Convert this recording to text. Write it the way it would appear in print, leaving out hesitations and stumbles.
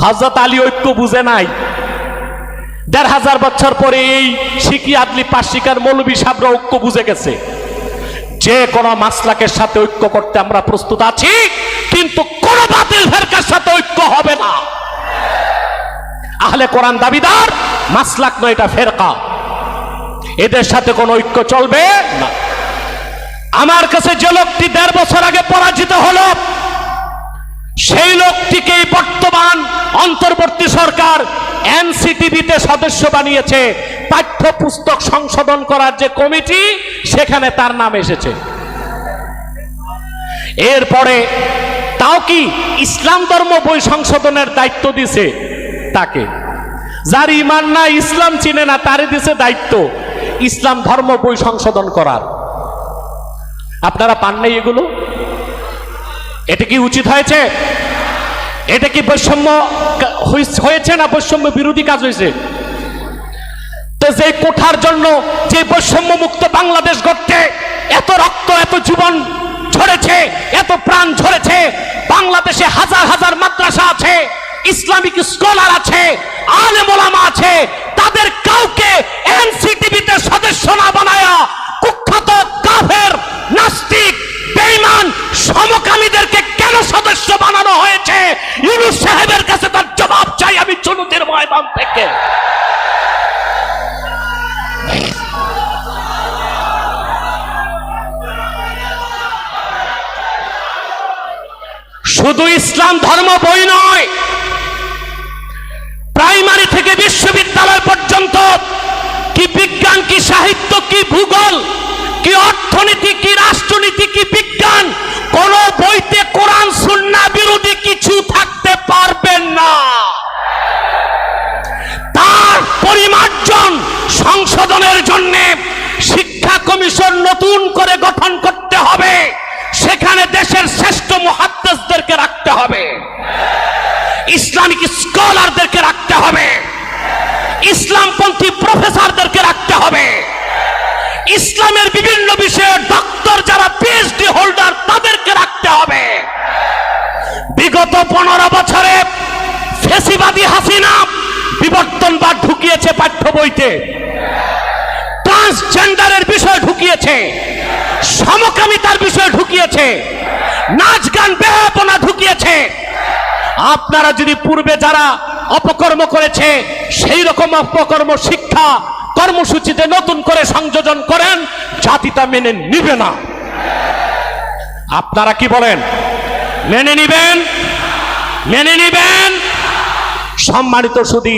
হযরত আলী ঐক্য বুঝে নাই। ১৫০০ বছর পরে এই শিকি আদলি পাশিকার মৌলবী সাহেবরা ঐক্য বুঝে গেছে। যে কোনো মাসলাকের সাথে ঐক্য করতে আমরা প্রস্তুত আছি, কিন্তু কোন বাতিল ফেরকার সাথে ঐক্য হবে না। আহলে কোরআন দাবিদার মাসলাক নয়, এটা ফেরকা। এদের সাথে কোনো ঐক্য চলবে না। আমার কাছে যে লোকটি ১.৫ বছর আগে পরাজিত হলো, সেই লোকটিকে বর্তমান অন্তর্বর্তী সরকার এনসিটিভিতে সদস্য বানিয়েছে। পাঠ্যপুস্তক সংশোধন করার যে কমিটি, সেখানে তার নাম এসেছে। এরপরে তাও কি ইসলাম ধর্ম বই সংশোধনের দায়িত্ব দিছে তাকে। যার ঈমান না, ইসলাম চিনে না, তারে দিছে দায়িত্ব ইসলাম ধর্ম বই সংশোধন করার। আপনারা পান নাই এগুলো? এটা কি উচিত হয়েছে? এটা কি বৈষম্য হয়েছে না বৈষম্য বিরোধী কাজ হয়েছে? তো যে কোঠার জন্য, যে বৈষম্য মুক্ত বাংলাদেশ গড়তে এত রক্ত, এত জীবন ঝরেছে, এত প্রাণ ঝরেছে, বাংলাদেশে হাজার হাজার মাদ্রাসা আছে, ইসলামিক স্কলার আছে, আলেম ওলামা আছে, তাদের কাউকে এনসিটিভিতে সদস্য না বানায়া কুখ্যাত কাফের, নাস্তিক, বেঈমান, সমকামীদেরকে কেন সদস্য বানানো হয়েছে? ইউনূস সাহেবের কাছে তার জবাব চাই আমি জনতার ময়দান থেকে। শুধু ইসলাম ধর্ম বই নয়, প্রাইমারি থেকে বিশ্ববিদ্যালয় পর্যন্ত কি বিজ্ঞান, কি সাহিত্য, কি ভূগোল, কি অর্থনীতি, কি রাষ্ট্রনীতি, কি বিজ্ঞান, কোন বইতে কোরআন সুন্নাহ বিরোধী কিছু থাকতে পারবে না। তার পরিমার্জন সংশোধনের জন্য শিক্ষা কমিশন নতুন করে গঠন করতে হবে। সেখানে দেশের শ্রেষ্ঠ মুহাদ্দিসদেরকে রাখতে হবে, ইসলামিক স্কলারদেরকে রাখতে হবে, ইসলামপন্থী প্রফেসরদেরকে রাখতে হবে, ইসলামের বিভিন্ন বিষয়ে ডক্টর যারা পিএইচডি হোল্ডার তাদেরকে রাখতে হবে। বিগত 15 বছরে ফ্যাসিবাদী হাসিনা বিবর্তনবাদ ঢুকিয়েছে পাঠ্য বইতে, ট্রান্সজেন্ডারের বিষয় ঢুকিয়েছে, সমকামিতার বিষয় ঢুকিয়েছে, নাচ গান বেহায়াপনা ঢুকিয়েছে। আপনারা যদি পূর্বে যারা অপকর্ম করেছে সেই রকম অপকর্ম শিক্ষা কর্মসূচিতে নতুন করে সংযোজন করেন, জাতিটা মেনে নিবে না। আপনারা কি বলেন? মেনে নিবেন? মেনে নিবেন? সম্মানিত সুধী।